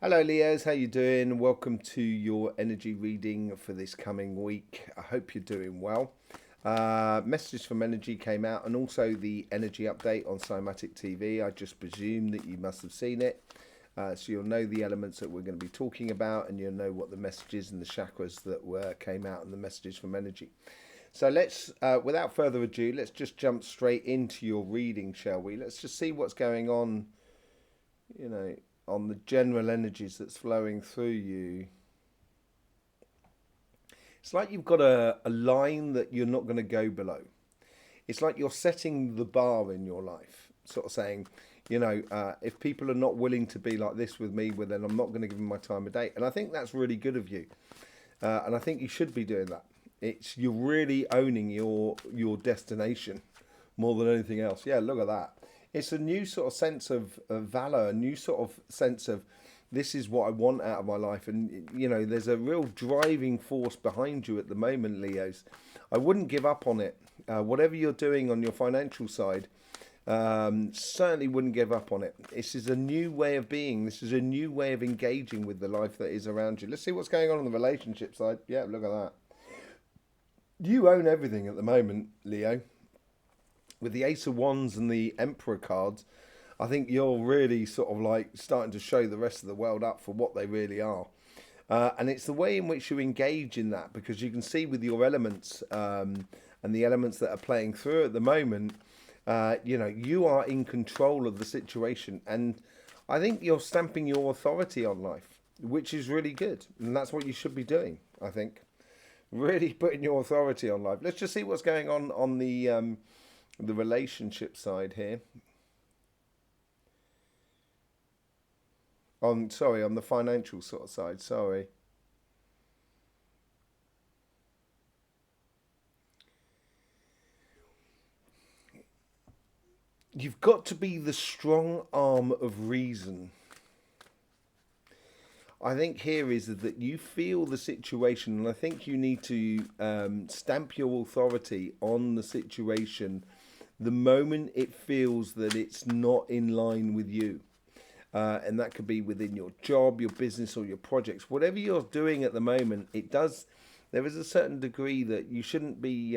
Hello Leos, how you doing? Welcome to your energy reading for this coming week. I hope you're doing well. Messages from Energy came out, and also the energy update on Cymatic TV. I just presume that you must have seen it. So you'll know the elements that we're going to be talking about, and you'll know what the messages and the chakras that came out and the messages from Energy. So let's, without further ado, let's just jump straight into your reading, shall we? Let's just see what's going on, on the general energies that's flowing through you. It's like you've got a line that you're not going to go below. It's like you're setting the bar in your life, sort of saying, if people are not willing to be like this with me, well, then I'm not going to give them my time of day. And I think that's really good of you. And I think you should be doing that. You're really owning your destination more than anything else. Yeah, look at that. It's a new sort of sense of valor, a new sort of sense of this is what I want out of my life. And, there's a real driving force behind you at the moment, Leos. I wouldn't give up on it. Whatever you're doing on your financial side, certainly wouldn't give up on it. This is a new way of being. This is a new way of engaging with the life that is around you. Let's see what's going on the relationship side. Yeah, look at that. You own everything at the moment, Leo. With the Ace of Wands and the Emperor cards, I think you're really sort of like starting to show the rest of the world up for what they really are. And it's the way in which you engage in that, because you can see with your elements and the elements that are playing through at the moment, you are in control of the situation. And I think you're stamping your authority on life, which is really good. And that's what you should be doing, I think. Really putting your authority on life. Let's just see what's going on the relationship side here. On the financial sort of side, sorry. You've got to be the strong arm of reason. I think here is that you feel the situation, and I think you need to stamp your authority on the situation the moment it feels that it's not in line with you. And that could be within your job, your business, or your projects. Whatever you're doing at the moment, there is a certain degree that you shouldn't be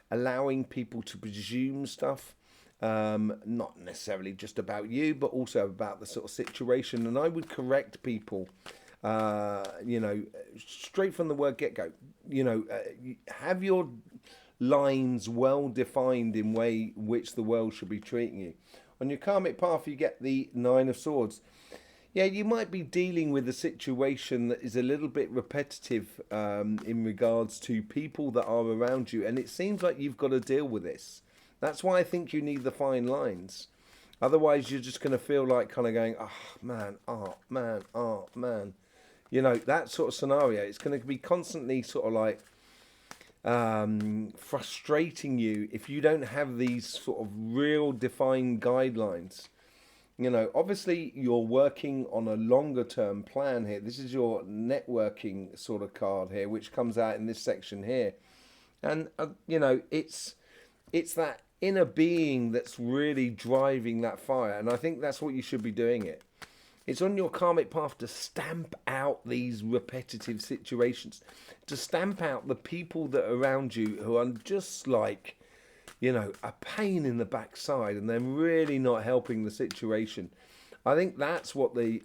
allowing people to presume stuff, not necessarily just about you, but also about the sort of situation. And I would correct people, straight from the word get-go. Have your lines well defined in way which the world should be treating you. On your karmic path, you get the Nine of Swords. Yeah, you might be dealing with a situation that is a little bit repetitive in regards to people that are around you, and it seems like you've got to deal with this. That's why I think you need the fine lines. Otherwise, you're just going to feel like kind of going, oh man, oh man, oh man. That sort of scenario. It's going to be constantly sort of like frustrating you if you don't have these sort of real defined guidelines. Obviously you're working on a longer term plan here. This is your networking sort of card here, which comes out in this section here. And, it's that inner being that's really driving that fire. And I think that's what you should be doing it. It's on your karmic path to stamp out these repetitive situations, to stamp out the people that are around you who are just like, a pain in the backside, and they're really not helping the situation. I think that's what the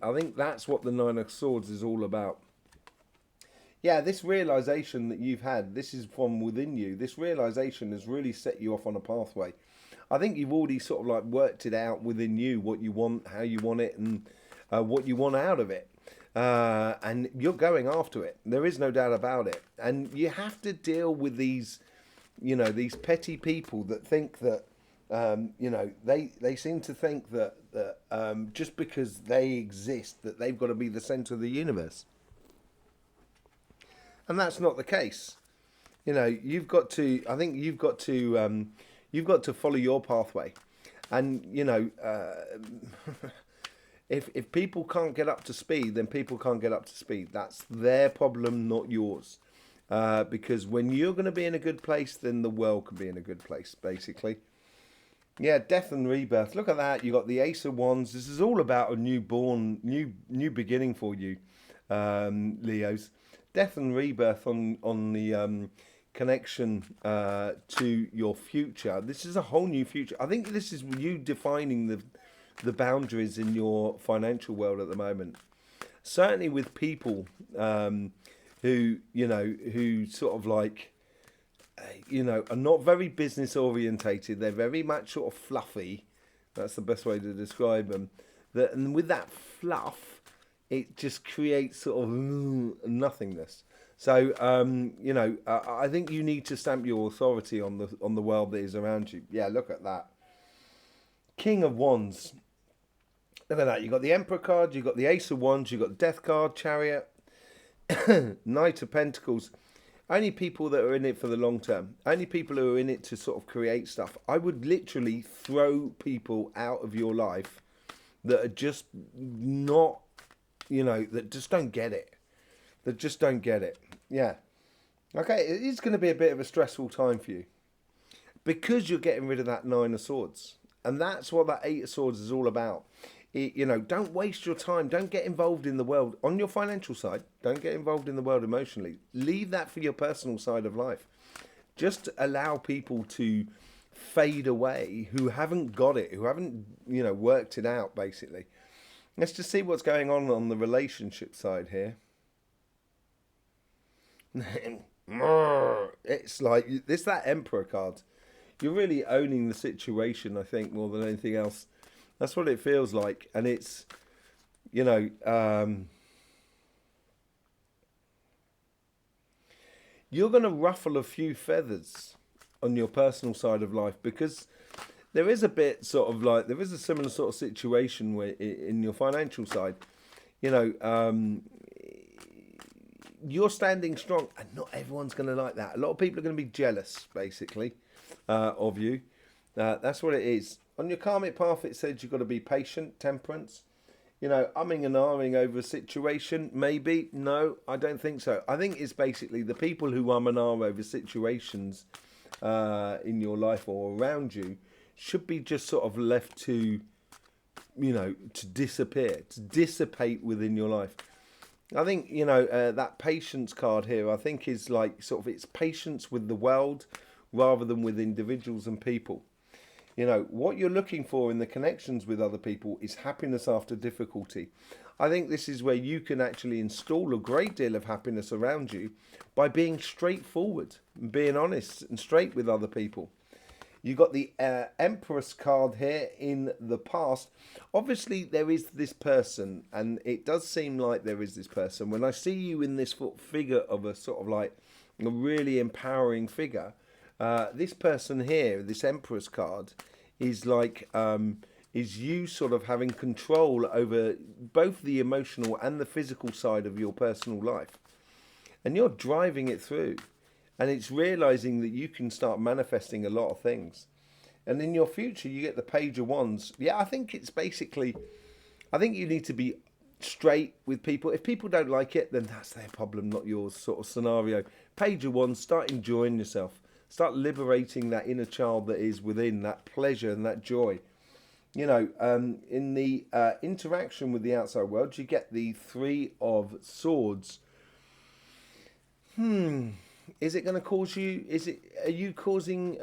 Nine of Swords is all about. Yeah, this realization that you've had, this is from within you. This realization has really set you off on a pathway. I think you've already sort of like worked it out within you, what you want, how you want it, and what you want out of it. And you're going after it. There is no doubt about it. And you have to deal with these, these petty people that think that, they seem to think that just because they exist, that they've got to be the center of the universe. And that's not the case. You've got to follow your pathway. And, If people can't get up to speed, then people can't get up to speed. That's their problem, not yours. Because when you're going to be in a good place, then the world can be in a good place, basically. Yeah, death and rebirth. Look at that. You got the Ace of Wands. This is all about a newborn, new beginning for you, Leos. Death and rebirth on the connection to your future. This is a whole new future. I think this is you defining the boundaries in your financial world at the moment. Certainly with people who who sort of like are not very business orientated. They're very much sort of fluffy. That's the best way to describe them. And with that fluff, it just creates sort of nothingness. So I think you need to stamp your authority on the world that is around you. Yeah, look at that. King of Wands. Look at that. You got the Emperor card. You got the Ace of Wands. You got the Death card, Chariot, Knight of Pentacles. Only people that are in it for the long term. Only people who are in it to sort of create stuff. I would literally throw people out of your life that are just not, that just don't get it. That just don't get it. Yeah. Okay, it is going to be a bit of a stressful time for you. Because you're getting rid of that Nine of Swords. And that's what that Eight of Swords is all about. Don't waste your time. Don't get involved in the world on your financial side. Don't get involved in the world emotionally. Leave that for your personal side of life. Just allow people to fade away who haven't got it, who haven't, worked it out, basically. Let's just see what's going on the relationship side here. It's like, this that Emperor card. You're really owning the situation, I think, more than anything else. That's what it feels like. And it's, you're going to ruffle a few feathers on your personal side of life, because there is a bit sort of like, there is a similar sort of situation where in your financial side, you're standing strong, and not everyone's going to like that. A lot of people are going to be jealous, basically, of you. That's what it is. On your karmic path, it says you've got to be patient, temperance. Umming and ahhing over a situation, maybe. No, I don't think so. I think it's basically the people who and ah over situations in your life or around you should be just sort of left to, to disappear, to dissipate within your life. I think, that patience card here, I think is like sort of, it's patience with the world rather than with individuals and people. What you're looking for in the connections with other people is happiness after difficulty. I think this is where you can actually install a great deal of happiness around you by being straightforward and being honest and straight with other people. You got the Empress card here in the past. Obviously, there is this person, and it does seem like there is this person. When I see you in this figure of a sort of like a really empowering figure, this person here, this Empress card, is like is you sort of having control over both the emotional and the physical side of your personal life, and you're driving it through, and it's realizing that you can start manifesting a lot of things. And in your future, you get the Page of Wands. Yeah, I think it's basically, I think you need to be straight with people. If people don't like it, then that's their problem, not yours, sort of scenario. Page of Wands, start enjoying yourself. Start liberating that inner child that is within, that pleasure and that joy. In the interaction with the outside world, you get the Three of Swords. Is it going to cause you? Are you causing?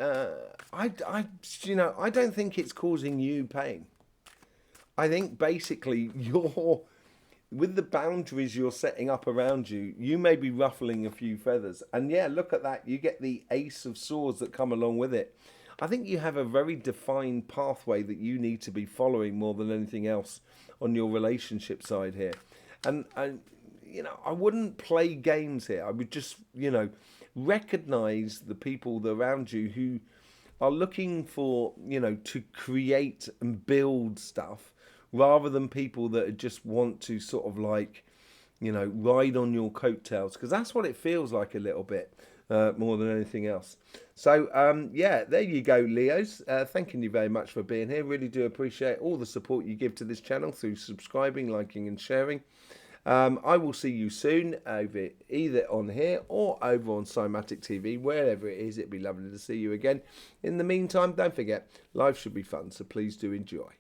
I don't think it's causing you pain. I think basically you're, with the boundaries you're setting up around you, you may be ruffling a few feathers. And yeah, look at that. You get the Ace of Swords that come along with it. I think you have a very defined pathway that you need to be following more than anything else on your relationship side here. And I wouldn't play games here. I would just, recognize the people around you who are looking for, to create and build stuff, rather than people that just want to sort of like, ride on your coattails, because that's what it feels like a little bit, more than anything else. So, yeah, there you go, Leos. Thanking you very much for being here. Really do appreciate all the support you give to this channel through subscribing, liking and sharing. I will see you soon over either on here or over on Cymatic TV, wherever it is. It'd be lovely to see you again. In the meantime, don't forget, life should be fun, so please do enjoy.